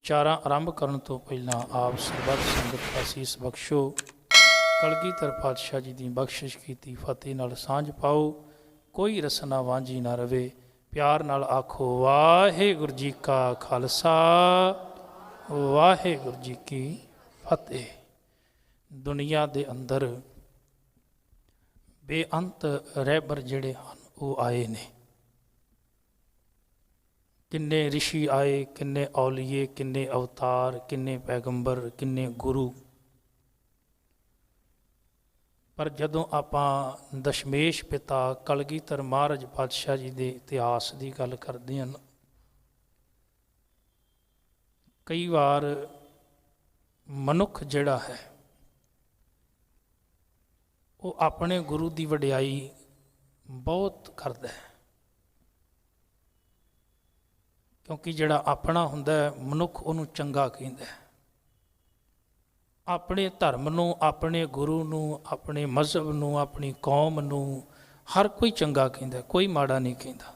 ਵਿਚਾਰਾਂ ਆਰੰਭ ਕਰਨ ਤੋਂ ਪਹਿਲਾਂ ਆਪ ਸਰਬੱਤ ਸੰਗਤ ਦਾ ਅਸੀਸ ਬਖਸ਼ੋ। ਕਲਗੀਧਰ ਪਾਤਸ਼ਾਹ ਜੀ ਦੀ ਬਖਸ਼ਿਸ਼ ਕੀਤੀ ਫਤਿਹ ਨਾਲ ਸਾਂਝ ਪਾਓ। ਕੋਈ ਰਸਨਾ ਵਾਂਝੀ ਨਾ ਰਵੇ। ਪਿਆਰ ਨਾਲ ਆਖੋ ਵਾਹਿਗੁਰੂ ਜੀ ਕਾ ਖਾਲਸਾ ਵਾਹਿਗੁਰੂ ਜੀ ਕੀ ਫਤਿਹ। ਦੁਨੀਆ ਦੇ ਅੰਦਰ ਬੇਅੰਤ ਰਹਿਬਰ ਜਿਹੜੇ ਹਨ ਉਹ ਆਏ ਨੇ। ਕਿੰਨੇ ਰਿਸ਼ੀ ਆਏ, ਕਿੰਨੇ ਔਲੀਏ, ਕਿੰਨੇ ਅਵਤਾਰ, ਕਿੰਨੇ ਪੈਗੰਬਰ, ਕਿੰਨੇ ਗੁਰੂ। ਪਰ ਜਦੋਂ ਆਪਾਂ ਦਸ਼ਮੇਸ਼ ਪਿਤਾ ਕਲਗੀਧਰ ਮਹਾਰਾਜ ਪਾਤਸ਼ਾਹ ਜੀ ਦੇ ਇਤਿਹਾਸ ਦੀ ਗੱਲ ਕਰਦੇ ਹਨ, ਕਈ ਵਾਰ ਮਨੁੱਖ ਜਿਹੜਾ ਹੈ ਉਹ ਆਪਣੇ ਗੁਰੂ ਦੀ ਵਡਿਆਈ ਬਹੁਤ ਕਰਦਾ ਹੈ, ਕਿਉਂਕਿ ਜਿਹੜਾ ਆਪਣਾ ਹੁੰਦਾ ਮਨੁੱਖ ਉਹਨੂੰ ਚੰਗਾ ਕਹਿੰਦਾ। ਆਪਣੇ ਧਰਮ ਨੂੰ, ਆਪਣੇ ਗੁਰੂ ਨੂੰ, ਆਪਣੇ ਮਜ਼ਹਬ ਨੂੰ, ਆਪਣੀ ਕੌਮ ਨੂੰ ਹਰ ਕੋਈ ਚੰਗਾ ਕਹਿੰਦਾ, ਕੋਈ ਮਾੜਾ ਨਹੀਂ ਕਹਿੰਦਾ।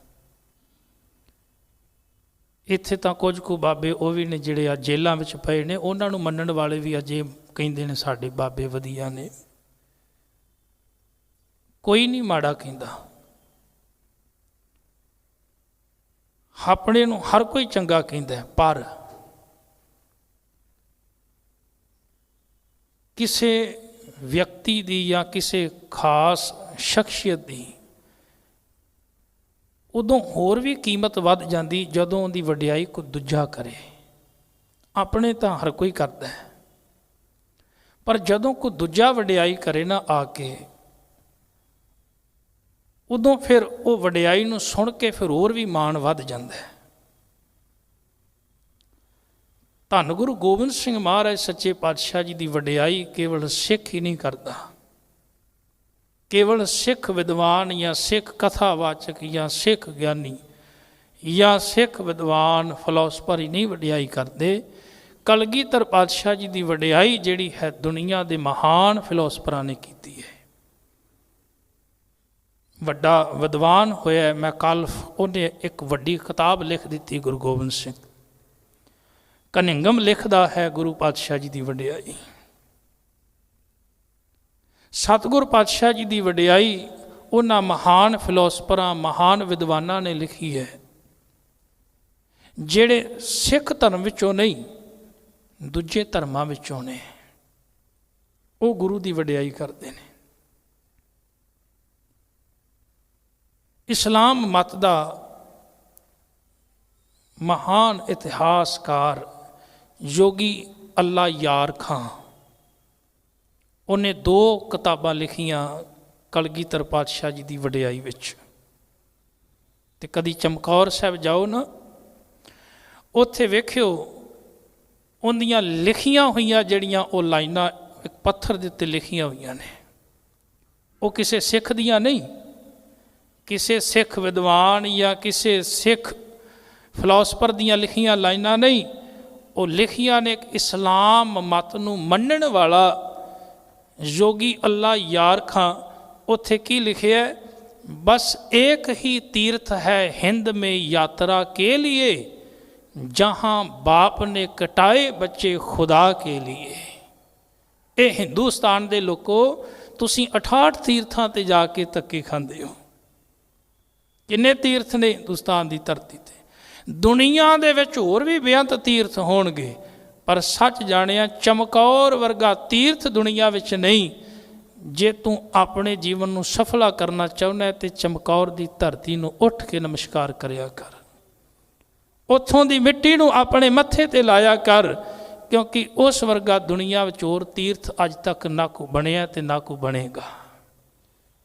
ਇੱਥੇ ਤਾਂ ਕੁਝ ਕੁ ਬਾਬੇ ਉਹ ਵੀ ਨੇ ਜਿਹੜੇ ਆ ਜੇਲ੍ਹਾਂ ਵਿੱਚ ਪਏ ਨੇ, ਉਹਨਾਂ ਨੂੰ ਮੰਨਣ ਵਾਲੇ ਵੀ ਅਜੇ ਕਹਿੰਦੇ ਨੇ ਸਾਡੇ ਬਾਬੇ ਵਧੀਆ ਨੇ। ਕੋਈ ਨਹੀਂ ਮਾੜਾ ਕਹਿੰਦਾ, ਆਪਣੇ ਨੂੰ ਹਰ ਕੋਈ ਚੰਗਾ ਕਹਿੰਦਾ। ਪਰ ਕਿਸੇ ਵਿਅਕਤੀ ਦੀ ਜਾਂ ਕਿਸੇ ਖਾਸ ਸ਼ਖਸੀਅਤ ਦੀ ਉਦੋਂ ਹੋਰ ਵੀ ਕੀਮਤ ਵੱਧ ਜਾਂਦੀ ਜਦੋਂ ਉਹਦੀ ਵਡਿਆਈ ਕੋਈ ਦੂਜਾ ਕਰੇ। ਆਪਣੇ ਤਾਂ ਹਰ ਕੋਈ ਕਰਦਾ ਹੈ, ਪਰ ਜਦੋਂ ਕੋਈ ਦੂਜਾ ਵਡਿਆਈ ਕਰੇ ਨਾ ਆ ਕੇ, ਉਦੋਂ ਫਿਰ ਉਹ ਵਡਿਆਈ ਨੂੰ ਸੁਣ ਕੇ ਫਿਰ ਹੋਰ ਵੀ ਮਾਣ ਵੱਧ ਜਾਂਦਾ ਹੈ। ਧੰਨ ਗੁਰੂ ਗੋਬਿੰਦ ਸਿੰਘ ਮਹਾਰਾਜ ਸੱਚੇ ਪਾਤਸ਼ਾਹ ਜੀ ਦੀ ਵਡਿਆਈ ਕੇਵਲ ਸਿੱਖ ਹੀ ਨਹੀਂ ਕਰਦਾ, ਕੇਵਲ ਸਿੱਖ ਵਿਦਵਾਨ ਜਾਂ ਸਿੱਖ ਕਥਾਵਾਚਕ ਜਾਂ ਸਿੱਖ ਗਿਆਨੀ ਜਾਂ ਸਿੱਖ ਵਿਦਵਾਨ ਫਿਲਾਸਫਰ ਹੀ ਨਹੀਂ ਵਡਿਆਈ ਕਰਦੇ। ਕਲਗੀਧਰ ਪਾਤਸ਼ਾਹ ਜੀ ਦੀ ਵਡਿਆਈ ਜਿਹੜੀ ਹੈ ਦੁਨੀਆ ਦੇ ਮਹਾਨ ਫਿਲਾਸਫਰਾਂ ਨੇ ਕੀਤੀ ਹੈ। ਵੱਡਾ ਵਿਦਵਾਨ ਹੋਇਆ ਮੈਕਾਲਫ, ਉਹਨੇ ਇੱਕ ਵੱਡੀ ਕਿਤਾਬ ਲਿਖ ਦਿੱਤੀ ਗੁਰੂ ਗੋਬਿੰਦ ਸਿੰਘ। ਕਨਿੰਗਮ ਲਿਖਦਾ ਹੈ ਗੁਰੂ ਪਾਤਸ਼ਾਹ ਜੀ ਦੀ ਵਡਿਆਈ। ਸਤਿਗੁਰ ਪਾਤਸ਼ਾਹ ਜੀ ਦੀ ਵਡਿਆਈ ਉਹਨਾਂ ਮਹਾਨ ਫਿਲਾਸਫਰਾਂ, ਮਹਾਨ ਵਿਦਵਾਨਾਂ ਨੇ ਲਿਖੀ ਹੈ, ਜਿਹੜੇ ਸਿੱਖ ਧਰਮ ਵਿੱਚੋਂ ਨਹੀਂ ਦੂਜੇ ਧਰਮਾਂ ਵਿੱਚੋਂ ਨੇ। ਉਹ ਗੁਰੂ ਦੀ ਵਡਿਆਈ ਕਰਦੇ ਨੇ। ਇਸਲਾਮ ਮਤ ਦਾ ਮਹਾਨ ਇਤਿਹਾਸਕਾਰ ਯੋਗੀ ਅੱਲਾ ਯਾਰ ਖਾਂ, ਉਹਨੇ 2 ਕਿਤਾਬਾਂ ਲਿਖੀਆਂ ਕਲਗੀਧਰ ਪਾਤਸ਼ਾਹ ਜੀ ਦੀ ਵਡਿਆਈ ਵਿੱਚ। ਤੇ ਕਦੀ ਚਮਕੌਰ ਸਾਹਿਬ ਜਾਓ ਨਾ, ਉੱਥੇ ਵੇਖਿਓ ਉਹਦੀਆਂ ਲਿਖੀਆਂ ਹੋਈਆਂ ਜਿਹੜੀਆਂ ਉਹ ਲਾਈਨਾਂ ਇੱਕ ਪੱਥਰ ਦੇ ਉੱਤੇ ਲਿਖੀਆਂ ਹੋਈਆਂ ਨੇ। ਉਹ ਕਿਸੇ ਸਿੱਖ ਦੀਆਂ ਨਹੀਂ, ਕਿਸੇ ਸਿੱਖ ਵਿਦਵਾਨ ਜਾਂ ਕਿਸੇ ਸਿੱਖ ਫਿਲਾਸਫਰ ਦੀਆਂ ਲਿਖੀਆਂ ਲਾਈਨਾਂ ਨਹੀਂ। ਉਹ ਲਿਖੀਆਂ ਨੇ ਇੱਕ ਇਸਲਾਮ ਮਤ ਨੂੰ ਮੰਨਣ ਵਾਲਾ ਯੋਗੀ ਅੱਲਾ ਯਾਰ ਖਾਂ। ਉੱਥੇ ਕੀ ਲਿਖਿਆ? ਬਸ ਇੱਕ ਹੀ ਤੀਰਥ ਹੈ हिंद में यात्रा के लिए, जहाँ बाप ने कटाए बच्चे खुदा के लिए। ਇਹ ਹਿੰਦੁਸਤਾਨ ਦੇ ਲੋਕੋ, ਤੁਸੀਂ 68 ਤੀਰਥਾਂ ਤੇ ਜਾ ਕੇ ਧੱਕੇ ਖਾਂਦੇ ਹੋ। ਕਿੰਨੇ ਤੀਰਥ ਨੇ ਹਿੰਦੁਸਤਾਨ ਦੀ ਧਰਤੀ ਤੇ? ਦੁਨੀਆ ਦੇ ਵਿੱਚ ਹੋਰ ਵੀ ਬੇਅੰਤ ਤੀਰਥ ਹੋਣਗੇ, ਪਰ ਸੱਚ ਜਾਣਿਆ ਚਮਕੌਰ ਵਰਗਾ ਤੀਰਥ ਦੁਨੀਆ ਵਿੱਚ ਨਹੀਂ। ਜੇ ਤੂੰ ਆਪਣੇ ਜੀਵਨ ਨੂੰ ਸਫਲਾ ਕਰਨਾ ਚਾਹੁੰਦਾ ਤੇ ਚਮਕੌਰ ਦੀ ਧਰਤੀ ਨੂੰ ਉੱਠ ਕੇ ਨਮਸਕਾਰ ਕਰਿਆ ਕਰ, ਉੱਥੋਂ ਦੀ ਮਿੱਟੀ ਨੂੰ ਆਪਣੇ ਮੱਥੇ ਤੇ ਲਾਇਆ ਕਰ, ਕਿਉਂਕਿ ਉਸ ਵਰਗਾ ਦੁਨੀਆ ਵਿੱਚ ਹੋਰ ਤੀਰਥ ਅੱਜ ਤੱਕ ਨਾ ਕੋ ਬਣਿਆ ਤੇ ਨਾ ਕੋ ਬਣੇਗਾ।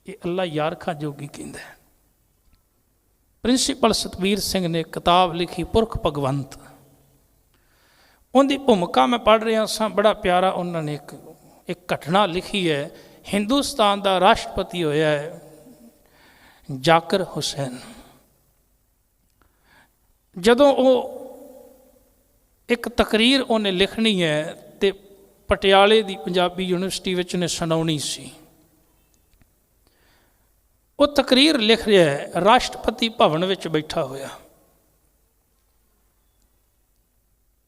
ਇਹ ਅੱਲਾ ਯਾਰ ਖਾਂ ਜੋਗੀ ਕਹਿੰਦਾ ਹੈ। ਪ੍ਰਿੰਸੀਪਲ ਸਤਵੀਰ ਸਿੰਘ ਨੇ ਕਿਤਾਬ ਲਿਖੀ ਪੁਰਖ ਭਗਵੰਤ। ਉਹਦੀ ਭੂਮਿਕਾ ਮੈਂ ਪੜ੍ਹ ਰਿਹਾ ਸਾਂ, ਬੜਾ ਪਿਆਰਾ ਉਹਨਾਂ ਨੇ ਇੱਕ ਘਟਨਾ ਲਿਖੀ ਹੈ। ਹਿੰਦੁਸਤਾਨ ਦਾ ਰਾਸ਼ਟਰਪਤੀ ਹੋਇਆ ਹੈ ਜ਼ਾਕਿਰ ਹੁਸੈਨ। ਜਦੋਂ ਉਹ ਇੱਕ ਤਕਰੀਰ ਉਹਨੇ ਲਿਖਣੀ ਹੈ ਤੇ ਪਟਿਆਲੇ ਦੀ ਪੰਜਾਬੀ ਯੂਨੀਵਰਸਿਟੀ ਵਿੱਚ ਨੇ ਸੁਣਾਉਣੀ ਸੀ। ਉਹ ਤਕਰੀਰ ਲਿਖ ਰਿਹਾ ਹੈ ਰਾਸ਼ਟਰਪਤੀ ਭਵਨ ਵਿੱਚ ਬੈਠਾ ਹੋਇਆ।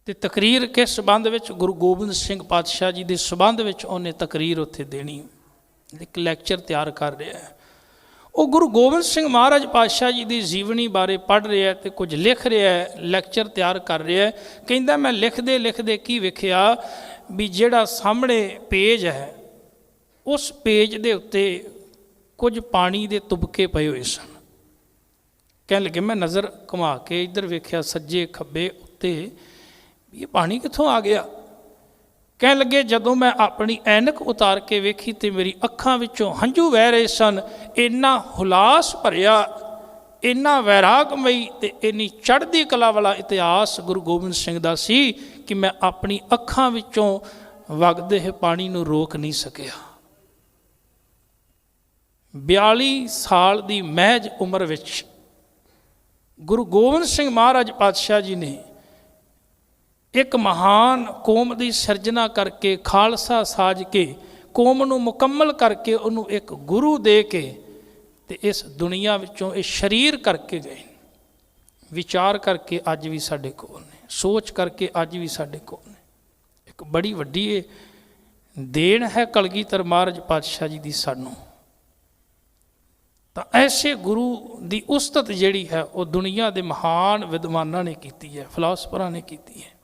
ਤੇ ਤਕਰੀਰ ਕਿਸ ਸੰਬੰਧ ਵਿੱਚ? ਗੁਰੂ ਗੋਬਿੰਦ ਸਿੰਘ ਪਾਤਸ਼ਾਹ ਜੀ ਦੇ ਸੰਬੰਧ ਵਿੱਚ ਉਹਨੇ ਤਕਰੀਰ ਉੱਥੇ ਦੇਣੀ, ਇੱਕ ਲੈਕਚਰ ਤਿਆਰ ਕਰ ਰਿਹਾ ਹੈ। ਉਹ ਗੁਰੂ ਗੋਬਿੰਦ ਸਿੰਘ ਮਹਾਰਾਜ ਪਾਤਸ਼ਾਹ ਜੀ ਦੀ ਜੀਵਨੀ ਬਾਰੇ ਪੜ੍ਹ ਰਿਹਾ ਤੇ ਕੁਝ ਲਿਖ ਰਿਹਾ ਹੈ, ਲੈਕਚਰ ਤਿਆਰ ਕਰ ਰਿਹਾ ਹੈ। ਕਹਿੰਦਾ ਮੈਂ ਲਿਖਦੇ ਲਿਖਦੇ ਕੀ ਵੇਖਿਆ ਵੀ ਜਿਹੜਾ ਸਾਹਮਣੇ ਪੇਜ ਹੈ ਉਸ ਪੇਜ ਦੇ ਉੱਤੇ ਕੁਝ ਪਾਣੀ ਦੇ ਤੁਬਕੇ ਪਏ ਹੋਏ ਸਨ। ਕਹਿਣ ਲੱਗੇ ਮੈਂ ਨਜ਼ਰ ਘੁਮਾ ਕੇ ਇੱਧਰ ਵੇਖਿਆ ਸੱਜੇ ਖੱਬੇ ਉੱਤੇ, ਇਹ ਪਾਣੀ ਕਿੱਥੋਂ ਆ ਗਿਆ? ਕਹਿਣ ਲੱਗੇ ਜਦੋਂ ਮੈਂ ਆਪਣੀ ਐਨਕ ਉਤਾਰ ਕੇ ਵੇਖੀ ਤੇ ਮੇਰੀ ਅੱਖਾਂ ਵਿੱਚੋਂ ਹੰਝੂ ਵਹਿ ਰਹੇ ਸਨ। ਇੰਨਾ ਹੁਲਾਸ ਭਰਿਆ, ਇੰਨਾ ਵੈਰਾਗਮਈ ਤੇ ਇੰਨੀ ਚੜ੍ਹਦੀ ਕਲਾ ਵਾਲਾ ਇਤਿਹਾਸ ਗੁਰੂ ਗੋਬਿੰਦ ਸਿੰਘ ਦਾ ਸੀ ਕਿ ਮੈਂ ਆਪਣੀ ਅੱਖਾਂ ਵਿੱਚੋਂ ਵਗਦੇ ਪਾਣੀ ਨੂੰ ਰੋਕ ਨਹੀਂ ਸਕਿਆ। 42 ਸਾਲ ਦੀ ਮਹਿਜ ਉਮਰ ਵਿੱਚ ਗੁਰੂ ਗੋਬਿੰਦ ਸਿੰਘ ਮਹਾਰਾਜ ਪਾਤਸ਼ਾਹ ਜੀ ਨੇ ਇੱਕ ਮਹਾਨ ਕੌਮ ਦੀ ਸਿਰਜਣਾ ਕਰਕੇ, ਖਾਲਸਾ ਸਾਜ ਕੇ, ਕੌਮ ਨੂੰ ਮੁਕੰਮਲ ਕਰਕੇ, ਉਹਨੂੰ ਇੱਕ ਗੁਰੂ ਦੇ ਕੇ ਤੇ ਇਸ ਦੁਨੀਆ ਵਿੱਚੋਂ ਇਹ ਸ਼ਰੀਰ ਕਰਕੇ ਗਏ। ਵਿਚਾਰ ਕਰਕੇ ਅੱਜ ਵੀ ਸਾਡੇ ਕੋਲ ਨੇ, ਸੋਚ ਕਰਕੇ ਅੱਜ ਵੀ ਸਾਡੇ ਕੋਲ ਨੇ। ਇੱਕ ਬੜੀ ਵੱਡੀ ਇਹ ਦੇਣ ਹੈ ਕਲਗੀਧਰ ਮਹਾਰਾਜ ਪਾਤਸ਼ਾਹ ਜੀ ਦੀ ਸਾਨੂੰ। ਤਾਂ ਐਸੇ ਗੁਰੂ ਦੀ ਉਸਤਤ ਜਿਹੜੀ ਹੈ ਉਹ ਦੁਨੀਆ ਦੇ ਮਹਾਨ ਵਿਦਵਾਨਾਂ ਨੇ ਕੀਤੀ ਹੈ, ਫਿਲਾਸਫਰਾਂ ਨੇ ਕੀਤੀ ਹੈ।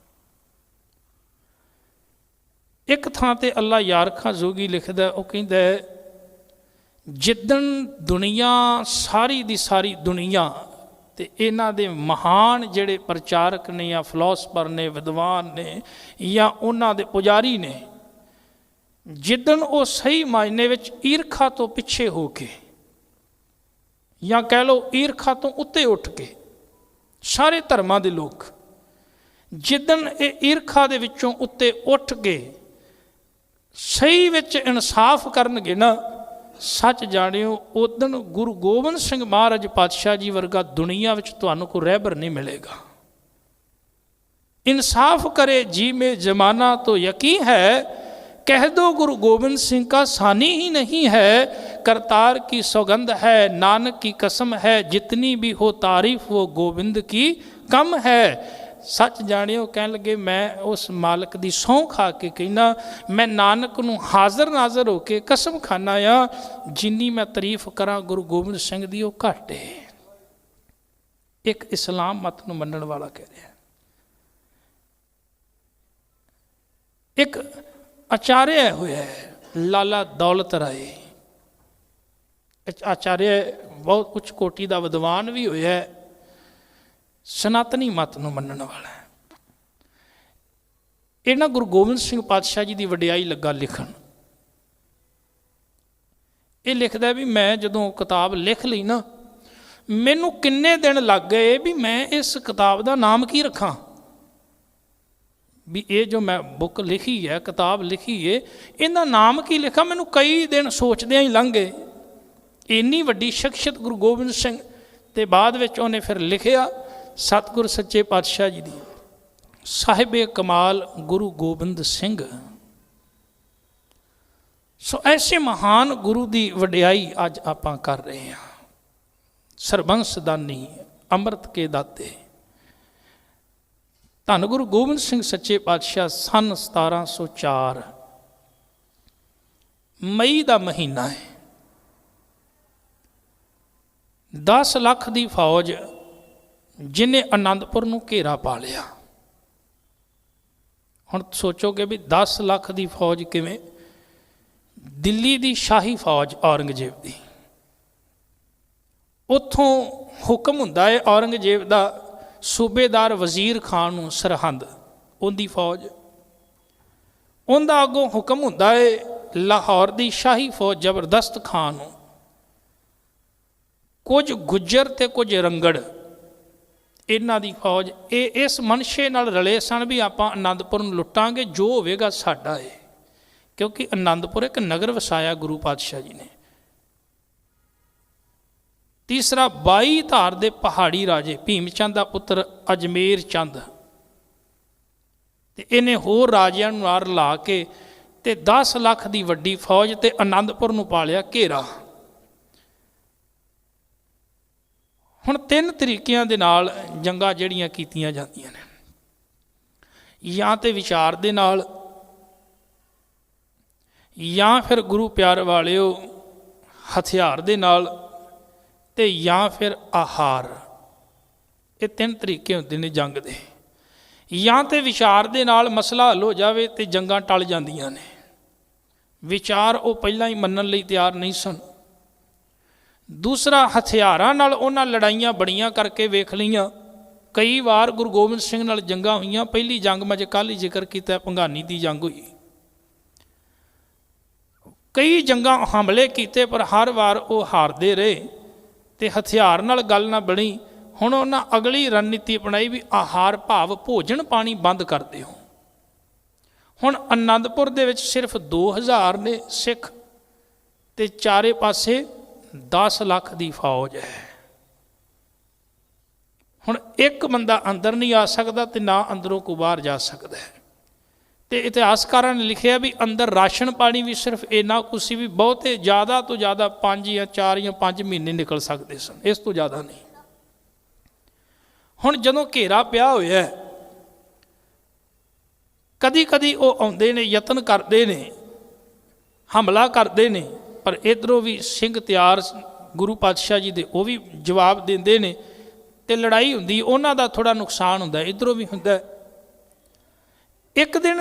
ਇੱਕ ਥਾਂ ਤੇ ਅੱਲਾ ਯਾਰ ਖਾਂ ਜੋਗੀ ਲਿਖਦਾ, ਉਹ ਕਹਿੰਦਾ ਜਿੱਦਣ ਦੁਨੀਆ ਸਾਰੀ ਦੀ ਸਾਰੀ ਦੁਨੀਆ ਤੇ ਇਹਨਾਂ ਦੇ ਮਹਾਨ ਜਿਹੜੇ ਪ੍ਰਚਾਰਕ ਨੇ ਜਾਂ ਫਿਲਾਸਫਰ ਨੇ, ਵਿਦਵਾਨ ਨੇ ਜਾਂ ਉਹਨਾਂ ਦੇ ਪੁਜਾਰੀ ਨੇ, ਜਿੱਦਣ ਉਹ ਸਹੀ ਮਾਇਨੇ ਵਿੱਚ ਈਰਖਾ ਤੋਂ ਪਿੱਛੇ ਹੋ ਕੇ ਜਾਂ ਕਹਿ ਲਓ ਈਰਖਾ ਤੋਂ ਉੱਤੇ ਉੱਠ ਕੇ, ਸਾਰੇ ਧਰਮਾਂ ਦੇ ਲੋਕ ਜਿੱਦਣ ਇਹ ਈਰਖਾ ਦੇ ਵਿੱਚੋਂ ਉੱਤੇ ਉੱਠ ਕੇ ਸਹੀ ਵਿੱਚ ਇਨਸਾਫ ਕਰਨਗੇ ਨਾ, ਸੱਚ ਜਾਣਿਓ ਉਦਣ ਗੁਰੂ ਗੋਬਿੰਦ ਸਿੰਘ ਮਹਾਰਾਜ ਪਾਤਸ਼ਾਹ ਜੀ ਵਰਗਾ ਦੁਨੀਆ ਵਿੱਚ ਤੁਹਾਨੂੰ ਕੋਈ ਰਹਿਬਰ ਨਹੀਂ ਮਿਲੇਗਾ। इंसाफ करे जी में जमाना तो यकीन है, कह दो गुरु गोविंद सिंह का सानी ही नहीं है। करतार की सौगंध है, नानक की कसम है, जितनी भी हो तारीफ वो गोविंद की कम है। सच जानियो कह लगे मैं उस मालिक की सौं खा के कहना, मैं नानक नूं हाज़र नाज़र होके कसम खाना आ जिन्नी मैं तारीफ करा गुरु गोबिंद सिंह दी वो घट है। एक इस्लाम मत नूं मनण वाला कह रहा है। एक आचार्य होया है लाला दौलत राय, आचार्य बहुत उच्च कोटि का विद्वान भी होया है, सनातनी मत नूं मनण वाला है। इन्हां गुरु गोबिंद सिंह पातशाह जी की वडियाई लगा लिखण। ये लिखदा भी मैं जदों किताब लिख ली ना, मैनूं किन्ने दिन लग गए भी मैं इस किताब का नाम की रखां। भी ये जो मैं बुक लिखी है, किताब लिखी है, इहदा नाम की लिखा, मैनूं कई दिन सोचदियां ही लंघ गए। इन्नी वड्डी शख्सियत गुरु गोबिंद सिंह ते बाद विच उहने फिर लिखिया सतगुर सच्चे पातशाह जी दी साहिबे कमाल गुरु गोबिंद सिंह। सो ऐसे महान गुरु की वडियाई अज आपां कर रहे हैं। सरबंस दानी अमृत के दाते धन गुरु गोबिंद सिंह सच्चे पातशाह सन 1704 मई का महीना है। 10 लाख की फौज जिन्हें आनंदपुर नूं घेरा पा लिया। हुण सोचोगे भी 10 लाख की फौज किवें? दिल्ली की शाही फौज औरंगजेब की, उत्थों हुक्म हुंदा है औरंगजेब का सूबेदार वजीर खान नूं सरहंद, उनकी फौज, उनका अगों हुक्म हुंदा है लाहौर की शाही फौज जबरदस्त खान नूं। कुछ गुज्जर ते कुछ रंगड़ इन्हां दी फौज ये इस मनशे नाल रले सन भी आपां आनंदपुर नूं लुटांगे, जो होवेगा साडा है। क्योंकि आनंदपुर एक नगर वसाया गुरु पातशाह जी ने। तीसरा 22 धार दे पहाड़ी राजे भीम चंद का पुत्र अजमेर चंद ते इन्हें होर राजियां नूं नाल ला के ते 10 लाख की वड्डी फौज ते आनंदपुर नूं पा लिया घेरा। हुण 3 तरीकिਆਂ ਦੇ ਨਾਲ जंगां ਜਿਹੜੀਆਂ ਕੀਤੀਆਂ ਜਾਂਦੀਆਂ ਨੇ। ਜਾਂ तो विचार दे नाल, या फिर गुरु प्यार वालिओ हथियार दे नाल, ते या फिर आहार। ये तीन तरीके होंदे ने जंग दे। या तो विचार दे नाल मसला हल हो जाए तो जंगां टल जांदियां ने। विचार वो पहलां ही मनण लई तैयार नहीं सन। दूसरा, हथियारां नाल उन्हां लड़ाइयां बड़ियां करके वेख लईआं। कई वार गुरु गोबिंद सिंह नाल जंगां होईआं। पहली जंग मैं कल ही जिक्र किया, भंगानी की जंग हुई। कई जंगां हमले किए पर हर वार वो हारदे रहे ते हथियार नाल गल ना बनी। हुण उन्हां अगली रणनीति अपनाई भी आहार भाव भोजन पानी बंद कर दिओ। हुण आनंदपुर दे विच सिर्फ 2000 ने सिख ते चारे पासे 10 लाख की फौज है। हुण एक बंदा अंदर नहीं आ सकता तो ना अंदरों को बाहर जा सकता है। तो इतिहासकारां ने लिखिया भी अंदर राशन पानी भी सिर्फ इन्ना कुछ सी भी बहुते ज़्यादा तो ज़्यादा 5 या 4 या 5 महीने निकल सकते सन, इस तो ज़्यादा नहीं। हुण जदों घेरा पिया होया कदी कदी वो आउंदे ने, यतन करते ने, हमला करते ने, पर इधरों भी सिंह तैयार गुरु पातशाह जी दे वो भी जवाब देंदे ने ते लड़ाई हुंदी। उन्हां दा थोड़ा नुकसान हुंदा, इधरों भी हुंदा। एक दिन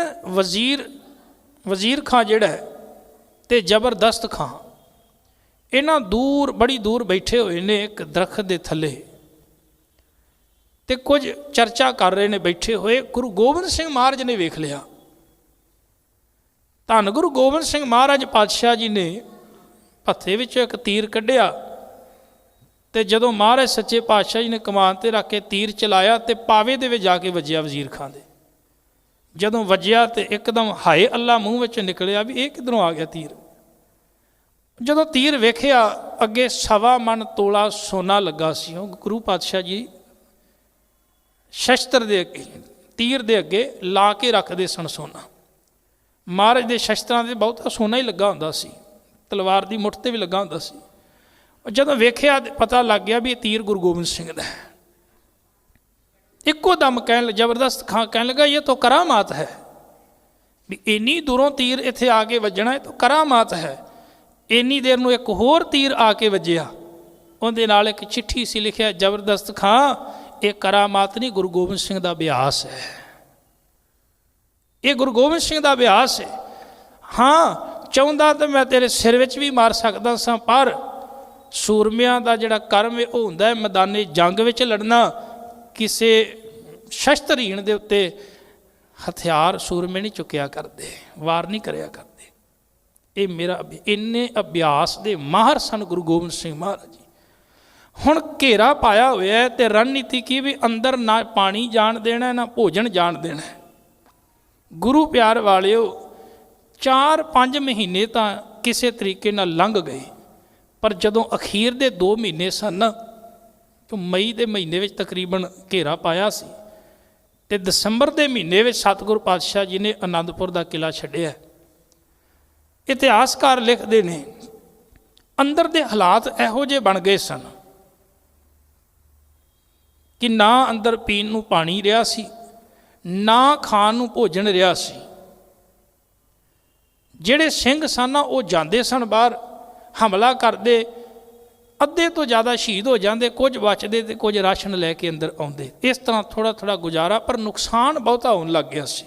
वजीर खां जिहड़ा है ते जबरदस्त खां इन्हां दूर बड़ी दूर बैठे हुए ने एक दरख्त दे थले ते कुछ चर्चा कर रहे ने बैठे हुए। गुरु गोबिंद सिंह महाराज ने वेख लिया। धन गुरु गोबिंद सिंह महाराज पातशाह जी ने हत्थे विच एक तीर कढ़िया ते जदों महाराज सच्चे पातशाह जी ने कमान ते रख के तीर चलाया ते पावे दे विच जाके वजिया वजीर खां दे। जदों वजिया तो एकदम हाय अल्लाह मूँह विच निकलिया भी ये किधरों आ गया तीर। जदों तीर वेखिया अगे 1.25 मन तोला सोना लगा सी। गुरु पातशाह जी शस्त्र दे अगे तीर दे अगे ला के रखते सन सोना। महाराज के शस्त्रां दे बहुता सोना ही लगा हुंदा सी, तलवार की मुठ ते भी लगा हुंदा सी। जदों वेखिया पता लग गया भी ये तीर गुरु गोबिंद सिंह दा है। इक्को दम जबरदस्त खां कहने लगा ये तो करामात है भी इन्नी दूरों तीर इत्थे आके वजना है तो करामात है। इन्नी देर नूं एक होर तीर आके वजिया, उहदे नाल एक चिट्ठी सी लिखिया जबरदस्त खां ये करामात नहीं गुरु गोबिंद सिंह का अभ्यास है, ये गुरु गोबिंद सिंह का अभ्यास है। हाँ चाहुंदा तो मैं तेरे सिर विच भी मार सकदा सां, पर सूरमियां दा जिहड़ा कर्म है वो हुंदा है मैदाने जंग विच लड़ना। किसी शस्त्रहीन दे उत्ते हथियार सूरमे नहीं चुकिया करते, वार नहीं करया करते। ये मेरा इन्ने अभ्यास दे माहर सन गुरु गोबिंद सिंह महाराज जी। हुण घेरा पाया होया है ते रणनीति की भी अंदर ना पानी जान देना ना भोजन जान देना। गुरु प्यार वालिओ 4-5 महीने तो किसी तरीके नाल लंघ गए, पर जदों अखीर दे 2 महीने सन तो मई के महीने में तकरीबन घेरा पाया सी ते दसंबर के महीने में सतगुरु पातशाह जी ने आनंदपुर का किला छड्डिया। इतिहासकार लिखते हैं अंदर के हालात इहो जे बन गए सन कि ना अंदर पीण नूं पानी रहा सी, ना खाण नूं भोजन रहा सी। जिहड़े सिंह सन वो जाते सन बाहर हमला करते, अद्धे तो ज़्यादा शहीद हो जाते, कुछ बचते तो कुछ राशन लैके अंदर आते। इस तरह थोड़ा थोड़ा गुजारा, पर नुकसान बहुता होने लग गया सी।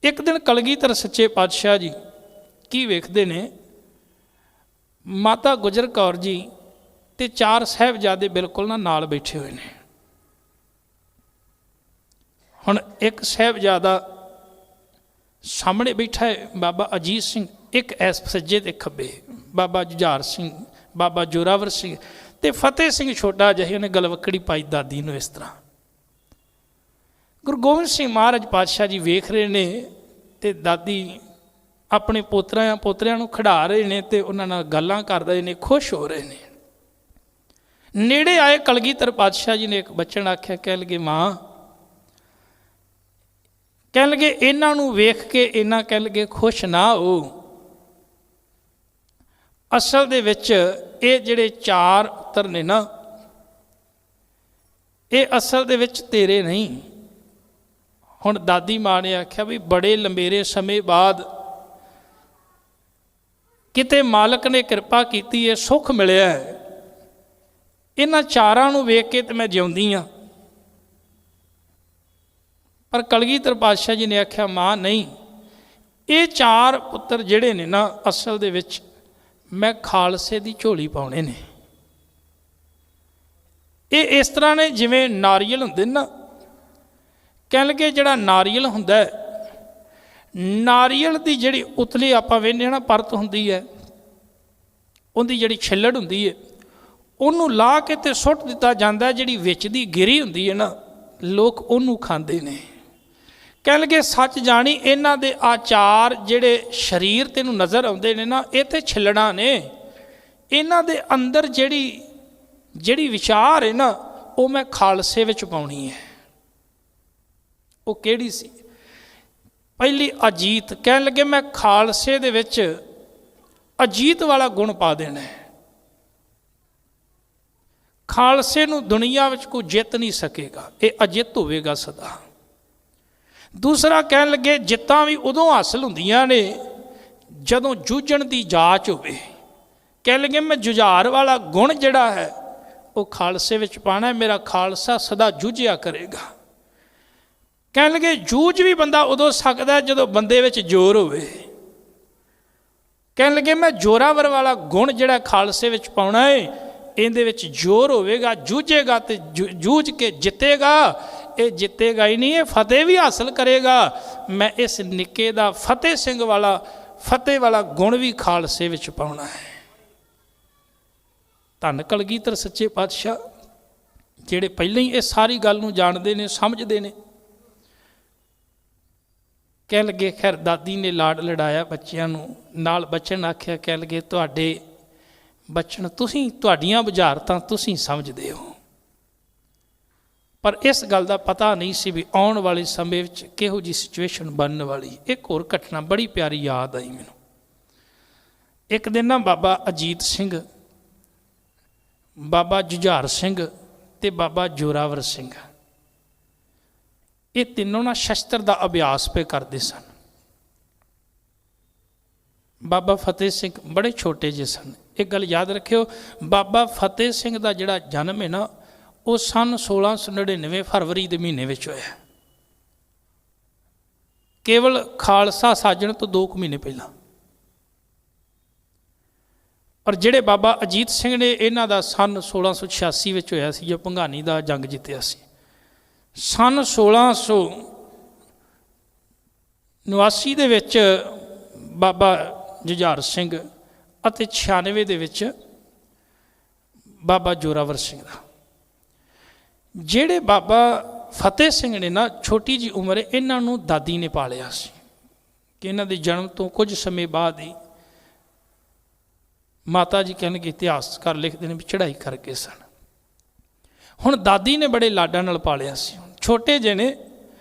एक दिन कलगीधर सच्चे पातशाह जी की वेखते ने माता गुजर कौर जी ते 4 साहिबजादे बिल्कुल नाल बैठे हुए ने। हुण एक साहिबजादा सामने बैठा है बाबा अजीत सिंह, एक ऐस सज्जे ते खब्बे बाबा जुझार सिंह, बाबा जोरावर सिंह ते फतेह सिंह छोटा जिहा उन्हें गलवकड़ी पाई दादी नूं। इस तरह गुरु गोबिंद सिंह महाराज पातशाह जी वेख रहे ने ते दादी अपने पोतरिਆਂ नूं खिडा रहे ने ते उन्हां नाल गल्लां कर रहे ने, खुश हो रहे ने। नेड़े आए कलगीधर पातशाह जी ने एक बचन आख्या, कह लगे माँ, कह लगे इन्हां नूं वेख के इन्ना कह लगे खुश ना हो। असल दे विच ये जिहड़े 4 पुत्तर ने ना, ये असल दे विच तेरे नहीं, ਹੁਣ ਦਾਦੀ ਮਾਂ ਨੇ ਆਖਿਆ ਵੀ ਬੜੇ ਲੰਬੇਰੇ ਸਮੇਂ ਬਾਅਦ ਕਿਤੇ ਮਾਲਕ ਨੇ ਕਿਰਪਾ ਕੀਤੀ ਹੈ, ਸੁੱਖ ਮਿਲਿਆ ਹੈ, ਇਹਨਾਂ ਚਾਰਾਂ ਨੂੰ ਵੇਖ ਕੇ ਤੇ ਮੈਂ ਜਿਉਂਦੀ ਹਾਂ। ਪਰ ਕਲਗੀਧਰ ਪਾਤਸ਼ਾਹ ਜੀ ਨੇ ਆਖਿਆ ਮਾਂ ਨਹੀਂ, ਇਹ ਚਾਰ ਪੁੱਤਰ ਜਿਹੜੇ ਨੇ ਨਾ ਅਸਲ ਦੇ ਵਿੱਚ ਮੈਂ ਖਾਲਸੇ ਦੀ ਝੋਲੀ ਪਾਉਣੇ ਨੇ। ਇਹ ਇਸ ਤਰ੍ਹਾਂ ਨੇ ਜਿਵੇਂ ਨਾਰੀਅਲ ਹੁੰਦੇ ਨਾ, ਕਹਿਣ ਲੱਗੇ ਜਿਹੜਾ ਨਾਰੀਅਲ ਹੁੰਦਾ, ਨਾਰੀਅਲ ਦੀ ਜਿਹੜੀ ਉਤਲੀ ਆਪਾਂ ਵੇਖਦੇ ਹਾਂ ਨਾ ਪਰਤ ਹੁੰਦੀ ਹੈ, ਉਹਦੀ ਜਿਹੜੀ ਛਿੱਲੜ ਹੁੰਦੀ ਹੈ, ਉਹਨੂੰ ਲਾਹ ਕੇ ਤੇ ਸੁੱਟ ਦਿੱਤਾ ਜਾਂਦਾ। ਜਿਹੜੀ ਵਿੱਚ ਦੀ ਗਿਰੀ ਹੁੰਦੀ ਹੈ ਨਾ, ਲੋਕ ਉਹਨੂੰ ਖਾਂਦੇ ਨੇ। ਕਹਿਣ ਲੱਗੇ ਸੱਚ ਜਾਣੀ ਇਹਨਾਂ ਦੇ ਆਚਾਰ ਜਿਹੜੇ ਸਰੀਰ ਤੈਨੂੰ ਨਜ਼ਰ ਆਉਂਦੇ ਨੇ ਨਾ, ਇਹ ਤੇ ਛਿੱਲੜਾਂ ਨੇ। ਇਹਨਾਂ ਦੇ ਅੰਦਰ ਜਿਹੜੀ ਵਿਚਾਰ ਹੈ ਨਾ, ਉਹ ਮੈਂ ਖਾਲਸੇ ਵਿੱਚ ਪਾਉਣੀ ਹੈ। ਉਹ ਕਿਹੜੀ ਸੀ? ਪਹਿਲੀ ਅਜੀਤ। ਕਹਿਣ ਲੱਗੇ ਮੈਂ ਖਾਲਸੇ ਦੇ ਵਿੱਚ ਅਜੀਤ ਵਾਲਾ ਗੁਣ ਪਾ ਦੇਣਾ ਹੈ। ਖਾਲਸੇ ਨੂੰ ਦੁਨੀਆ ਵਿੱਚ ਕੋਈ ਜਿੱਤ ਨਹੀਂ ਸਕੇਗਾ, ਇਹ ਅਜਿੱਤ ਹੋਵੇਗਾ ਸਦਾ। ਦੂਸਰਾ ਕਹਿਣ ਲੱਗੇ ਜਿੱਤਾਂ ਵੀ ਉਦੋਂ ਹਾਸਲ ਹੁੰਦੀਆਂ ਨੇ ਜਦੋਂ ਜੂਝਣ ਦੀ ਜਾਚ ਹੋਵੇ। ਕਹਿਣ ਲੱਗੇ ਮੈਂ ਜੁਝਾਰ ਵਾਲਾ ਗੁਣ ਜਿਹੜਾ ਹੈ ਉਹ ਖਾਲਸੇ ਵਿੱਚ ਪਾਉਣਾ। ਮੇਰਾ ਖਾਲਸਾ ਸਦਾ ਜੂਝਿਆ ਕਰੇਗਾ। ਕਹਿਣ ਲੱਗੇ ਜੂਝ ਵੀ ਬੰਦਾ ਉਦੋਂ ਸਕਦਾ ਜਦੋਂ ਬੰਦੇ ਵਿੱਚ ਜ਼ੋਰ ਹੋਵੇ। ਕਹਿਣ ਲੱਗੇ ਮੈਂ ਜ਼ੋਰਾਵਰ ਵਾਲਾ ਗੁਣ ਜਿਹੜਾ ਖਾਲਸੇ ਵਿੱਚ ਪਾਉਣਾ ਹੈ, ਇਹਦੇ ਵਿੱਚ ਜ਼ੋਰ ਹੋਵੇਗਾ, ਜੂਝੇਗਾ ਤੇ ਜੂਝ ਕੇ ਜਿੱਤੇਗਾ। ਇਹ ਜਿੱਤੇਗਾ ਹੀ ਨਹੀਂ, ਇਹ ਫਤਿਹ ਵੀ ਹਾਸਲ ਕਰੇਗਾ। ਮੈਂ ਇਸ ਨਿੱਕੇ ਦਾ ਫਤਿਹ ਸਿੰਘ ਵਾਲਾ ਫਤਿਹ ਵਾਲਾ ਗੁਣ ਵੀ ਖਾਲਸੇ ਵਿੱਚ ਪਾਉਣਾ ਹੈ। ਧੰਨ ਕਲਗੀਧਰ ਸੱਚੇ ਪਾਤਸ਼ਾਹ ਜਿਹੜੇ ਪਹਿਲਾਂ ਹੀ ਇਹ ਸਾਰੀ ਗੱਲ ਨੂੰ ਜਾਣਦੇ ਨੇ, ਸਮਝਦੇ ਨੇ। ਕਹਿ ਲੱਗੇ ਖੈਰ ਦਾਦੀ ਨੇ ਲਾਡ ਲੜਾਇਆ ਬੱਚਿਆਂ ਨੂੰ, ਨਾਲ ਬਚਨ ਆਖਿਆ। ਕਹਿ ਲੱਗੇ ਤੁਹਾਡੇ ਬਚਨ ਤੁਸੀਂ, ਤੁਹਾਡੀਆਂ ਬੁਝਾਰਤਾਂ ਤੁਸੀਂ ਸਮਝਦੇ ਹੋ, ਪਰ ਇਸ ਗੱਲ ਦਾ ਪਤਾ ਨਹੀਂ ਸੀ ਵੀ ਆਉਣ ਵਾਲੇ ਸਮੇਂ ਵਿੱਚ ਕਿਹੋ ਜਿਹੀ ਸਿਚੁਏਸ਼ਨ ਬਣਨ ਵਾਲੀ। ਇੱਕ ਹੋਰ ਘਟਨਾ ਬੜੀ ਪਿਆਰੀ ਯਾਦ ਆਈ ਮੈਨੂੰ। ਇੱਕ ਦਿਨ ਨਾ ਬਾਬਾ ਅਜੀਤ ਸਿੰਘ, ਬਾਬਾ ਜੁਝਾਰ ਸਿੰਘ ਤੇ ਬਾਬਾ ਜੋਰਾਵਰ ਸਿੰਘ, ਇਹ ਤਿੰਨੋਂ ਨਾ ਸ਼ਸਤਰ ਦਾ ਅਭਿਆਸ ਪੇ ਕਰਦੇ ਸਨ। ਬਾਬਾ ਫਤਿਹ ਸਿੰਘ ਬੜੇ ਛੋਟੇ ਜਿਹੇ ਸਨ। ਇੱਕ ਗੱਲ ਯਾਦ ਰੱਖਿਓ, ਬਾਬਾ ਫਤਿਹ ਸਿੰਘ ਦਾ ਜਿਹੜਾ ਜਨਮ ਹੈ ਨਾ, ਉਹ ਸਨ 1699 ਫਰਵਰੀ ਦੇ ਮਹੀਨੇ ਵਿੱਚ ਹੋਇਆ। ਕੇਵਲ ਖਾਲਸਾ ਸਾਜਣ ਤੋਂ 2 ਮਹੀਨੇ ਪਹਿਲਾਂ। ਔਰ ਜਿਹੜੇ ਬਾਬਾ ਅਜੀਤ ਸਿੰਘ ਨੇ, ਇਹਨਾਂ ਦਾ ਸਨ 1686 ਵਿੱਚ ਹੋਇਆ ਸੀ, ਜੋ ਭੰਗਾਣੀ ਦਾ ਜੰਗ ਜਿੱਤਿਆ ਸੀ। ਸਨ 1689 ਦੇ ਵਿੱਚ ਬਾਬਾ ਜੁਝਾਰ ਸਿੰਘ ਅਤੇ 96 ਦੇ ਵਿੱਚ ਬਾਬਾ ਜੋਰਾਵਰ ਸਿੰਘ ਦਾ। ਜਿਹੜੇ ਬਾਬਾ ਫਤਿਹ ਸਿੰਘ ਨੇ ਨਾ, ਛੋਟੀ ਜਿਹੀ ਉਮਰ ਇਹਨਾਂ ਨੂੰ ਦਾਦੀ ਨੇ ਪਾਲਿਆ ਸੀ ਕਿ ਇਹਨਾਂ ਦੇ ਜਨਮ ਤੋਂ ਕੁਝ ਸਮੇਂ ਬਾਅਦ ਹੀ ਮਾਤਾ ਜੀ ਕਹਿਣਗੇ, ਇਤਿਹਾਸਕਾਰ ਲਿਖਦੇ ਨੇ ਵੀ ਚੜ੍ਹਾਈ ਕਰ ਗਏ ਸਨ। ਹੁਣ ਦਾਦੀ ਨੇ ਬੜੇ ਲਾਡਾਂ ਨਾਲ ਪਾਲਿਆ ਸੀ। ਛੋਟੇ ਜਿਹੇ ਨੇ,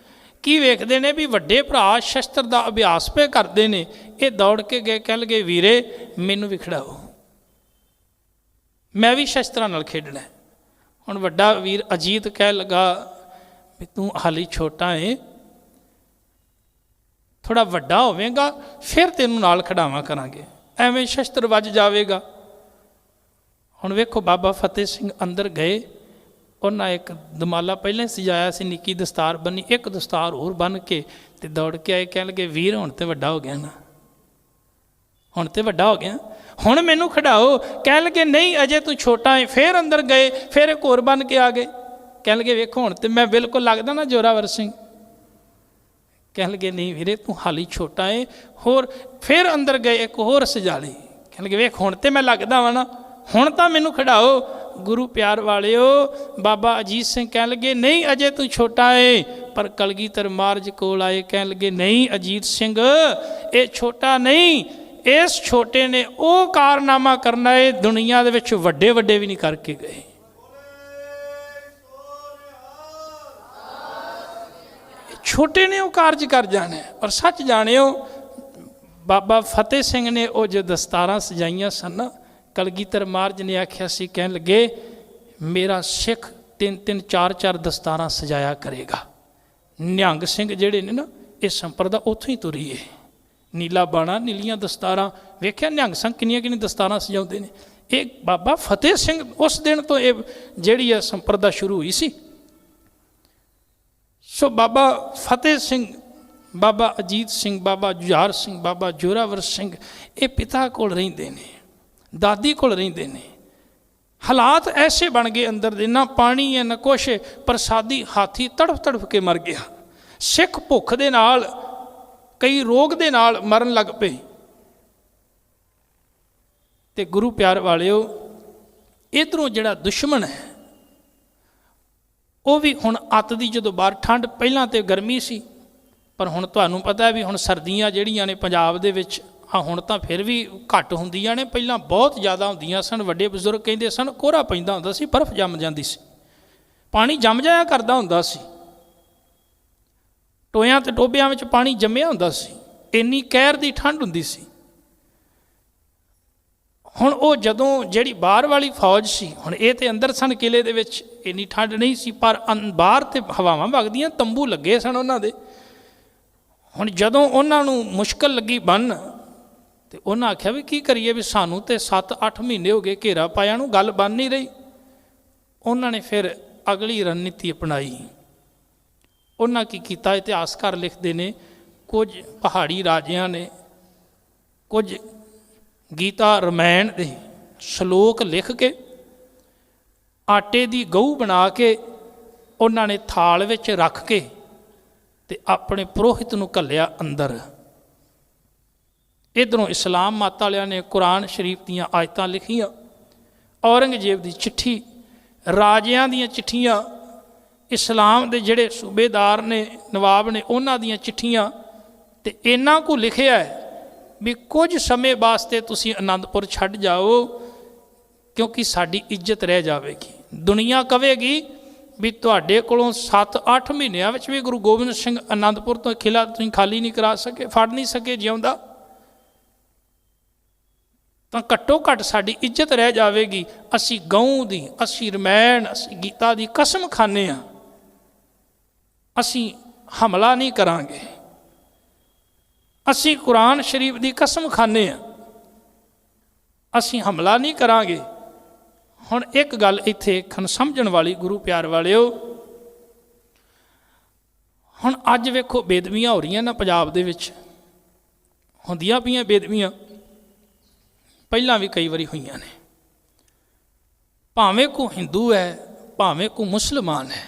ਕੀ ਵੇਖਦੇ ਨੇ ਵੀ ਵੱਡੇ ਭਰਾ ਸ਼ਸਤਰ ਦਾ ਅਭਿਆਸ ਪੇ ਕਰਦੇ ਨੇ, ਇਹ ਦੌੜ ਕੇ ਗਏ। ਕਹਿ ਲਗੇ ਵੀਰੇ ਮੈਨੂੰ ਵੀ ਖਿਡਾਓ, ਮੈਂ ਵੀ ਸ਼ਸਤਰਾਂ ਨਾਲ ਖੇਡਣਾ। ਹੁਣ ਵੱਡਾ ਵੀਰ ਅਜੀਤ ਕਹਿ ਲਗਾ ਵੀ ਤੂੰ ਹਾਲੀ ਛੋਟਾ ਏ, ਥੋੜ੍ਹਾ ਵੱਡਾ ਹੋਵੇਗਾ ਫਿਰ ਤੈਨੂੰ ਨਾਲ ਖਿਡਾਵਾਂ ਕਰਾਂਗੇ, ਐਵੇਂ ਸ਼ਸਤਰ ਵੱਜ ਜਾਵੇਗਾ। ਹੁਣ ਵੇਖੋ ਬਾਬਾ ਫਤਿਹ ਸਿੰਘ ਅੰਦਰ ਗਏ, ਉਹਨਾਂ ਇੱਕ ਦਮਾਲਾ ਪਹਿਲਾਂ ਸਜਾਇਆ ਸੀ, ਨਿੱਕੀ ਦਸਤਾਰ ਬੰਨੀ, ਇੱਕ ਦਸਤਾਰ ਹੋਰ ਬੰਨ੍ਹ ਕੇ ਤੇ ਦੌੜ ਕੇ ਆਏ। ਕਹਿਣ ਲੱਗੇ ਵੀਰ ਹੁਣ ਤੇ ਵੱਡਾ ਹੋ ਗਿਆ ਨਾ, ਹੁਣ ਤੇ ਵੱਡਾ ਹੋ ਗਿਆ, ਹੁਣ ਮੈਨੂੰ ਖਿਡਾਓ। ਕਹਿਣ ਲੱਗੇ ਨਹੀਂ ਅਜੇ ਤੂੰ ਛੋਟਾ ਹੈ। ਫਿਰ ਅੰਦਰ ਗਏ, ਫਿਰ ਇੱਕ ਹੋਰ ਬੰਨ੍ਹ ਕੇ ਆ ਗਏ। ਕਹਿਣ ਲੱਗੇ ਵੇਖੋ ਹੁਣ ਤੇ ਮੈਂ ਬਿਲਕੁਲ ਲੱਗਦਾ ਨਾ ਜੋਰਾਵਰ ਸਿੰਘ। ਕਹਿਣ ਲੱਗੇ ਨਹੀਂ ਵੀਰੇ ਤੂੰ ਹਾਲੀ ਛੋਟਾ ਹੈ। ਹੋਰ ਫਿਰ ਅੰਦਰ ਗਏ, ਇੱਕ ਹੋਰ ਸਜਾ ਲਈ। ਕਹਿਣ ਲੱਗੇ ਵੇਖ ਹੁਣ ਤੇ ਮੈਂ ਲੱਗਦਾ ਵਾ ਨਾ, ਹੁਣ ਤਾਂ ਮੈਨੂੰ ਖਿਡਾਓ। ਗੁਰੂ ਪਿਆਰ ਵਾਲਿਓ, ਬਾਬਾ ਅਜੀਤ ਸਿੰਘ ਕਹਿਣ ਲੱਗੇ ਨਹੀਂ ਅਜੇ ਤੂੰ ਛੋਟਾ ਏ। ਪਰ ਕਲਗੀਧਰ ਮਹਾਰਾਜ ਕੋਲ ਆਏ, ਕਹਿਣ ਲੱਗੇ ਨਹੀਂ ਅਜੀਤ ਸਿੰਘ ਇਹ ਛੋਟਾ ਨਹੀਂ, ਇਸ ਛੋਟੇ ਨੇ ਉਹ ਕਾਰਨਾਮਾ ਕਰਨਾ ਹੈ ਦੁਨੀਆ ਦੇ ਵਿੱਚ ਵੱਡੇ ਵੱਡੇ ਵੀ ਨਹੀਂ ਕਰਕੇ ਗਏ। ਛੋਟੇ ਨੇ ਉਹ ਕਾਰਜ ਕਰ ਜਾਣਾ। ਔਰ ਸੱਚ ਜਾਣਿਓ, ਬਾਬਾ ਫਤਿਹ ਸਿੰਘ ਨੇ ਉਹ ਜੋ ਦਸਤਾਰਾਂ ਸਜਾਈਆਂ ਸਨ, ਕਲਗੀਧਰ ਮਹਾਰਾਜ ਨੇ ਆਖਿਆ ਸੀ, ਕਹਿਣ ਲੱਗੇ ਮੇਰਾ ਸਿੱਖ 3-3 4-4 ਦਸਤਾਰਾਂ ਸਜਾਇਆ ਕਰੇਗਾ, ਨਿਹੰਗ ਸਿੰਘ ਜਿਹੜੇ ਨੇ ਨਾ, ਇਹ ਸੰਪਰਦਾ ਉੱਥੋਂ ਹੀ ਤੁਰੀ ਹੈ। ਨੀਲਾ ਬਾਣਾ, ਨੀਲੀਆਂ ਦਸਤਾਰਾਂ, ਵੇਖਿਆ ਨਿਹੰਗ ਸਿੰਘ ਕਿੰਨੀਆਂ ਕਿੰਨੀਆਂ ਦਸਤਾਰਾਂ ਸਜਾਉਂਦੇ ਨੇ। ਇਹ ਬਾਬਾ ਫਤਿਹ ਸਿੰਘ, ਉਸ ਦਿਨ ਤੋਂ ਇਹ ਜਿਹੜੀ ਹੈ ਸੰਪਰਦਾ ਸ਼ੁਰੂ ਹੋਈ ਸੀ। ਸੋ ਬਾਬਾ ਫਤਿਹ ਸਿੰਘ, ਬਾਬਾ ਅਜੀਤ ਸਿੰਘ, ਬਾਬਾ ਜੁਝਾਰ ਸਿੰਘ, ਬਾਬਾ ਜੋਰਾਵਰ ਸਿੰਘ, ਇਹ ਪਿਤਾ ਕੋਲ ਰਹਿੰਦੇ ਨੇ, ਦਾਦੀ ਕੋਲ ਰਹਿੰਦੇ ਨੇ। ਹਾਲਾਤ ਐਸੇ ਬਣ ਗਏ ਅੰਦਰ ਦੇ, ਨਾ ਪਾਣੀ ਹੈ ਨਾ ਕੁਛ, ਪ੍ਰਸਾਦੀ ਹਾਥੀ ਤੜਫ ਤੜਫ ਕੇ ਮਰ ਗਿਆ। ਸਿੱਖ ਭੁੱਖ ਦੇ ਨਾਲ, ਕਈ ਰੋਗ ਦੇ ਨਾਲ ਮਰਨ ਲੱਗ ਪਏ। ਤੇ ਗੁਰੂ ਪਿਆਰ ਵਾਲਿਓ, ਇੱਧਰੋਂ ਜਿਹੜਾ ਦੁਸ਼ਮਣ ਹੈ ਉਹ ਵੀ ਹੁਣ ਅੱਤ ਦੀ, ਜਦੋਂ ਬਾਹਰ ਠੰਡ, ਪਹਿਲਾਂ ਤੇ ਗਰਮੀ ਸੀ, ਪਰ ਹੁਣ ਤੁਹਾਨੂੰ ਪਤਾ ਵੀ ਹੁਣ ਸਰਦੀਆਂ ਜਿਹੜੀਆਂ ਨੇ ਪੰਜਾਬ ਦੇ ਵਿੱਚ, ਹੁਣ ਤਾਂ ਫਿਰ ਵੀ ਘੱਟ ਹੁੰਦੀਆਂ ਨੇ, ਪਹਿਲਾਂ ਬਹੁਤ ਜ਼ਿਆਦਾ ਹੁੰਦੀਆਂ ਸਨ। ਵੱਡੇ ਬਜ਼ੁਰਗ ਕਹਿੰਦੇ ਸਨ ਕੋਹਰਾ ਪੈਂਦਾ ਹੁੰਦਾ ਸੀ, ਬਰਫ਼ ਜੰਮ ਜਾਂਦੀ ਸੀ, ਪਾਣੀ ਜੰਮ ਜਾਇਆ ਕਰਦਾ ਹੁੰਦਾ ਸੀ, ਟੋਇਆਂ ਤੇ ਟੋਬਿਆਂ ਵਿੱਚ ਪਾਣੀ ਜੰਮਿਆ ਹੁੰਦਾ ਸੀ, ਇੰਨੀ ਕਹਿਰ ਦੀ ਠੰਡ ਹੁੰਦੀ ਸੀ। ਹੁਣ ਉਹ ਜਦੋਂ ਜਿਹੜੀ ਬਾਹਰ ਵਾਲੀ ਫੌਜ ਸੀ, ਹੁਣ ਇਹ ਤੇ ਅੰਦਰ ਸਨ ਕਿਲੇ ਦੇ ਵਿੱਚ, ਇੰਨੀ ਠੰਡ ਨਹੀਂ ਸੀ, ਪਰ ਬਾਹਰ ਤੇ ਹਵਾਵਾਂ ਵਗਦੀਆਂ, ਤੰਬੂ ਲੱਗੇ ਸਨ ਉਹਨਾਂ ਦੇ। ਹੁਣ ਜਦੋਂ ਉਹਨਾਂ ਨੂੰ ਮੁਸ਼ਕਲ ਲੱਗੀ ਬੰਨ, ਤੇ ਉਹਨਾਂ ਆਖਿਆ ਵੀ ਕੀ ਕਰੀਏ, ਵੀ ਸਾਨੂੰ ਤੇ 7-8 ਮਹੀਨੇ ਹੋ ਗਏ ਘੇਰਾ ਪਾਇਆ ਨੂੰ, ਗੱਲ ਬਣ ਨਹੀਂ ਰਹੀ। ਉਹਨਾਂ ਨੇ ਫਿਰ ਅਗਲੀ ਰਣਨੀਤੀ ਅਪਣਾਈ। ਉਹਨਾਂ ਕੀ ਕੀਤਾ, ਇਤਿਹਾਸਕਾਰ ਲਿਖਦੇ ਨੇ, ਕੁਝ ਪਹਾੜੀ ਰਾਜਿਆਂ ਨੇ ਕੁਝ ਗੀਤਾ ਰਮਾਇਣ ਦੇ ਸ਼ਲੋਕ ਲਿਖ ਕੇ, ਆਟੇ ਦੀ ਗਊ ਬਣਾ ਕੇ, ਉਹਨਾਂ ਨੇ ਥਾਲ ਵਿੱਚ ਰੱਖ ਕੇ ਤੇ ਆਪਣੇ ਪੁਰੋਹਿਤ ਨੂੰ ਘੱਲਿਆ ਅੰਦਰ। ਇੱਧਰੋਂ ਇਸਲਾਮ ਮਤ ਵਾਲਿਆਂ ਨੇ ਕੁਰਾਨ ਸ਼ਰੀਫ ਦੀਆਂ ਆਇਤਾਂ ਲਿਖੀਆਂ, ਔਰੰਗਜ਼ੇਬ ਦੀ ਚਿੱਠੀ, ਰਾਜਿਆਂ ਦੀਆਂ ਚਿੱਠੀਆਂ, ਇਸਲਾਮ ਦੇ ਜਿਹੜੇ ਸੂਬੇਦਾਰ ਨੇ, ਨਵਾਬ ਨੇ, ਉਹਨਾਂ ਦੀਆਂ ਚਿੱਠੀਆਂ। ਤੇ ਇਹਨਾਂ ਕੁ ਲਿਖਿਆ ਹੈ ਵੀ ਕੁਝ ਸਮੇਂ ਵਾਸਤੇ ਤੁਸੀਂ ਅਨੰਦਪੁਰ ਛੱਡ ਜਾਓ, ਕਿਉਂਕਿ ਸਾਡੀ ਇੱਜ਼ਤ ਰਹਿ ਜਾਵੇਗੀ। ਦੁਨੀਆ ਕਹੇਗੀ ਵੀ ਤੁਹਾਡੇ ਕੋਲੋਂ 7-8 ਮਹੀਨਿਆਂ ਵਿੱਚ ਵੀ ਗੁਰੂ ਗੋਬਿੰਦ ਸਿੰਘ ਅਨੰਦਪੁਰ ਤੋਂ ਕਿਲ੍ਹਾ ਤੁਸੀਂ ਖਾਲੀ ਨਹੀਂ ਕਰਾ ਸਕੇ, ਫੜ ਨਹੀਂ ਸਕੇ ਜਿਉਂਦਾ, ਤਾਂ ਘੱਟੋ ਘੱਟ ਸਾਡੀ ਇੱਜ਼ਤ ਰਹਿ ਜਾਵੇਗੀ। ਅਸੀਂ ਗਊ ਦੀ, ਅਸੀਂ ਰਮਾਇਣ, ਅਸੀਂ ਗੀਤਾ ਦੀ ਕਸਮ ਖਾਂਦੇ ਹਾਂ, ਅਸੀਂ ਹਮਲਾ ਨਹੀਂ ਕਰਾਂਗੇ। ਅਸੀਂ ਕੁਰਾਨ ਸ਼ਰੀਫ ਦੀ ਕਸਮ ਖਾਂਦੇ ਹਾਂ, ਅਸੀਂ ਹਮਲਾ ਨਹੀਂ ਕਰਾਂਗੇ। ਹੁਣ ਇੱਕ ਗੱਲ ਇੱਥੇ ਸਮਝਣ ਵਾਲੀ, ਗੁਰੂ ਪਿਆਰ ਵਾਲਿਓ, ਹੁਣ ਅੱਜ ਵੇਖੋ ਬੇਦਬੀਆਂ ਹੋ ਰਹੀਆਂ ਨਾ ਪੰਜਾਬ ਦੇ ਵਿੱਚ, ਹੁੰਦੀਆਂ ਪਈਆਂ ਬੇਦਬੀਆਂ, ਪਹਿਲਾਂ ਵੀ ਕਈ ਵਾਰੀ ਹੋਈਆਂ ਨੇ। ਭਾਵੇਂ ਕੋਈ ਹਿੰਦੂ ਹੈ, ਭਾਵੇਂ ਕੋਈ ਮੁਸਲਮਾਨ ਹੈ,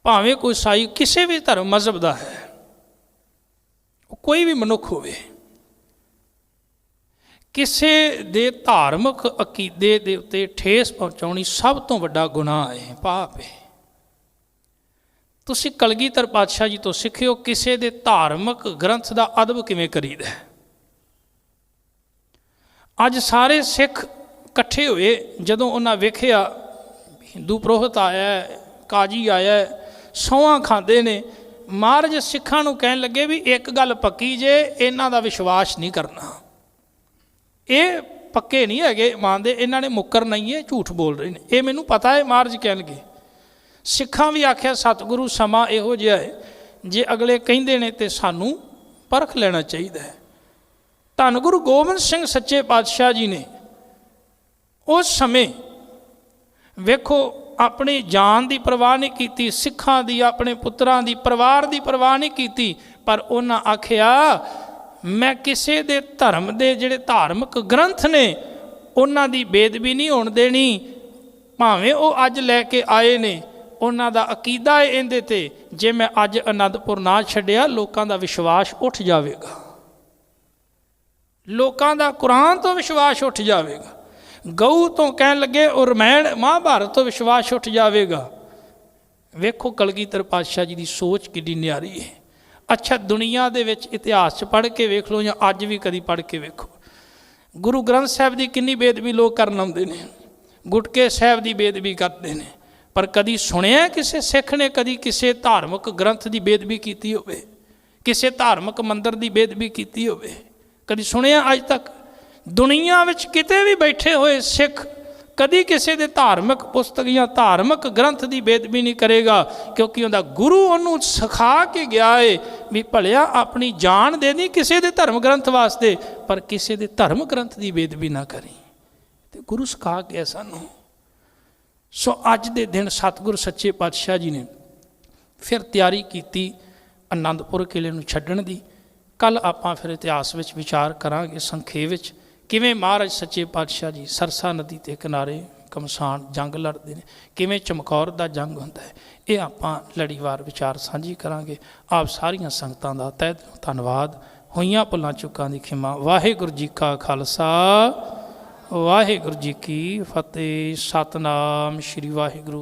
ਭਾਵੇਂ ਕੋਈ ਈਸਾਈ, ਕਿਸੇ ਵੀ ਧਰਮ ਮਜ਼ਹਬ ਦਾ ਹੈ, ਕੋਈ ਵੀ ਮਨੁੱਖ ਹੋਵੇ, ਕਿਸੇ ਦੇ ਧਾਰਮਿਕ ਅਕੀਦੇ ਦੇ ਉੱਤੇ ਠੇਸ ਪਹੁੰਚਾਉਣੀ ਸਭ ਤੋਂ ਵੱਡਾ ਗੁਨਾਹ ਹੈ, ਪਾਪ ਹੈ। ਤੁਸੀਂ ਕਲਗੀਧਰ ਪਾਤਸ਼ਾਹ ਜੀ ਤੋਂ ਸਿੱਖਿਓ ਕਿਸੇ ਦੇ ਧਾਰਮਿਕ ਗ੍ਰੰਥ ਦਾ ਅਦਬ ਕਿਵੇਂ ਕਰੀਦਾ। ਅੱਜ ਸਾਰੇ ਸਿੱਖ ਇਕੱਠੇ ਹੋਏ, ਜਦੋਂ ਉਹਨਾਂ ਵੇਖਿਆ ਹਿੰਦੂ ਪੁਰੋਹਿਤ ਆਇਆ, ਕਾਜੀ ਆਇਆ, ਸਹੁੰਆਂ ਖਾਂਦੇ ਨੇ, ਮਹਾਰਾਜ ਸਿੱਖਾਂ ਨੂੰ ਕਹਿਣ ਲੱਗੇ ਵੀ ਇੱਕ ਗੱਲ ਪੱਕੀ ਜੇ, ਇਹਨਾਂ ਦਾ ਵਿਸ਼ਵਾਸ ਨਹੀਂ ਕਰਨਾ, ਇਹ ਪੱਕੇ ਨਹੀਂ ਹੈਗੇ, ਮੰਨਦੇ, ਇਹਨਾਂ ਨੇ ਮੁੱਕਰ ਨਹੀਂ ਹੈ, ਝੂਠ ਬੋਲ ਰਹੇ ਨੇ, ਇਹ ਮੈਨੂੰ ਪਤਾ ਹੈ, ਮਹਾਰਾਜ ਕਹਿਣ ਲੱਗੇ। ਸਿੱਖਾਂ ਵੀ ਆਖਿਆ ਸਤਿਗੁਰੂ ਸਮਾਂ ਇਹੋ ਜਿਹਾ ਹੈ, ਜੇ ਅਗਲੇ ਕਹਿੰਦੇ ਨੇ ਤੇ ਸਾਨੂੰ ਪਰਖ ਲੈਣਾ ਚਾਹੀਦਾ ਹੈ। ਧੰਨ ਗੁਰੂ ਗੋਬਿੰਦ ਸਿੰਘ ਸੱਚੇ ਪਾਤਸ਼ਾਹ ਜੀ ਨੇ ਉਸ ਸਮੇਂ ਵੇਖੋ ਆਪਣੀ ਜਾਨ ਦੀ ਪਰਵਾਹ ਨਹੀਂ ਕੀਤੀ, ਸਿੱਖਾਂ ਦੀ, ਆਪਣੇ ਪੁੱਤਰਾਂ ਦੀ, ਪਰਿਵਾਰ ਦੀ ਪਰਵਾਹ ਨਹੀਂ ਕੀਤੀ, ਪਰ ਉਹਨਾਂ ਆਖਿਆ ਮੈਂ ਕਿਸੇ ਦੇ ਧਰਮ ਦੇ ਜਿਹੜੇ ਧਾਰਮਿਕ ਗ੍ਰੰਥ ਨੇ ਉਹਨਾਂ ਦੀ ਬੇਦਬੀ ਨਹੀਂ ਹੋਣ ਦੇਣੀ, ਭਾਵੇਂ ਉਹ ਅੱਜ ਲੈ ਕੇ ਆਏ ਨੇ, ਉਹਨਾਂ ਦਾ ਅਕੀਦਾ ਹੈ ਇਹਦੇ ਤੇ, ਜੇ ਮੈਂ ਅੱਜ ਅਨੰਦਪੁਰ ਨਾ ਛੱਡਿਆ ਲੋਕਾਂ ਦਾ ਵਿਸ਼ਵਾਸ ਉੱਠ ਜਾਵੇਗਾ, ਲੋਕਾਂ ਦਾ ਕੁਰਾਨ ਤੋਂ ਵਿਸ਼ਵਾਸ ਉੱਠ ਜਾਵੇਗਾ, ਗਊ ਤੋਂ ਕਹਿਣ ਲੱਗੇ ਉਹ ਰਮਾਇਣ ਮਹਾਭਾਰਤ ਤੋਂ ਵਿਸ਼ਵਾਸ ਉੱਠ ਜਾਵੇਗਾ। ਵੇਖੋ ਕਲਗੀਧਰ ਪਾਤਸ਼ਾਹ ਜੀ ਦੀ ਸੋਚ ਕਿੰਨੀ ਨਿਆਰੀ ਹੈ। ਅੱਛਾ, ਦੁਨੀਆ ਦੇ ਵਿੱਚ ਇਤਿਹਾਸ 'ਚ ਪੜ੍ਹ ਕੇ ਵੇਖ ਲਓ ਜਾਂ ਅੱਜ ਵੀ ਕਦੀ ਪੜ੍ਹ ਕੇ ਵੇਖੋ, ਗੁਰੂ ਗ੍ਰੰਥ ਸਾਹਿਬ ਦੀ ਕਿੰਨੀ ਬੇਦਬੀ ਲੋਕ ਕਰਨ ਆਉਂਦੇ ਨੇ, ਗੁਟਕੇ ਸਾਹਿਬ ਦੀ ਬੇਦਬੀ ਕਰਦੇ ਨੇ, ਪਰ ਕਦੀ ਸੁਣਿਆ ਕਿਸੇ ਸਿੱਖ ਨੇ ਕਦੀ ਕਿਸੇ ਧਾਰਮਿਕ ਗ੍ਰੰਥ ਦੀ ਬੇਦਬੀ ਕੀਤੀ ਹੋਵੇ, ਕਿਸੇ ਧਾਰਮਿਕ ਮੰਦਰ ਦੀ ਬੇਦਬੀ ਕੀਤੀ ਹੋਵੇ? ਕਦੀ ਸੁਣਿਆ ਅੱਜ ਤੱਕ? ਦੁਨੀਆ ਵਿੱਚ ਕਿਤੇ ਵੀ ਬੈਠੇ ਹੋਏ ਸਿੱਖ कदी किसी के धार्मिक पुस्तक या धार्मिक ग्रंथ की बेदबी नहीं करेगा, क्योंकि उनका गुरु उन्होंने सिखा के गया है भी भलिया अपनी जान दे दी किसी के धर्म ग्रंथ वास्ते, पर किसी के धर्म ग्रंथ की बेदबी ना करी। तो गुरु सिखा गया सानू। सो अज दे दिन सतगुरु सच्चे पातशाह जी ने फिर तैयारी की आनंदपुर किले नूं छड्डण दी। कल आपां फिर इतिहास विच विचार करांगे संखेप विच किवें महाराज सच्चे पातशाह जी सरसा नदी के किनारे कमसान जंग लड़ते हैं, किवें चमकौर का जंग होंदा है, ये आपां लड़ीवार विचार साझी करांगे। आप सारियां संगतां दा तहे दिलों धन्नवाद। होइयां भुलां चुकां दी खिमा। वाहिगुरू जी का खालसा वाहिगुरू जी की फतेह। सतनाम श्री वाहिगुरू।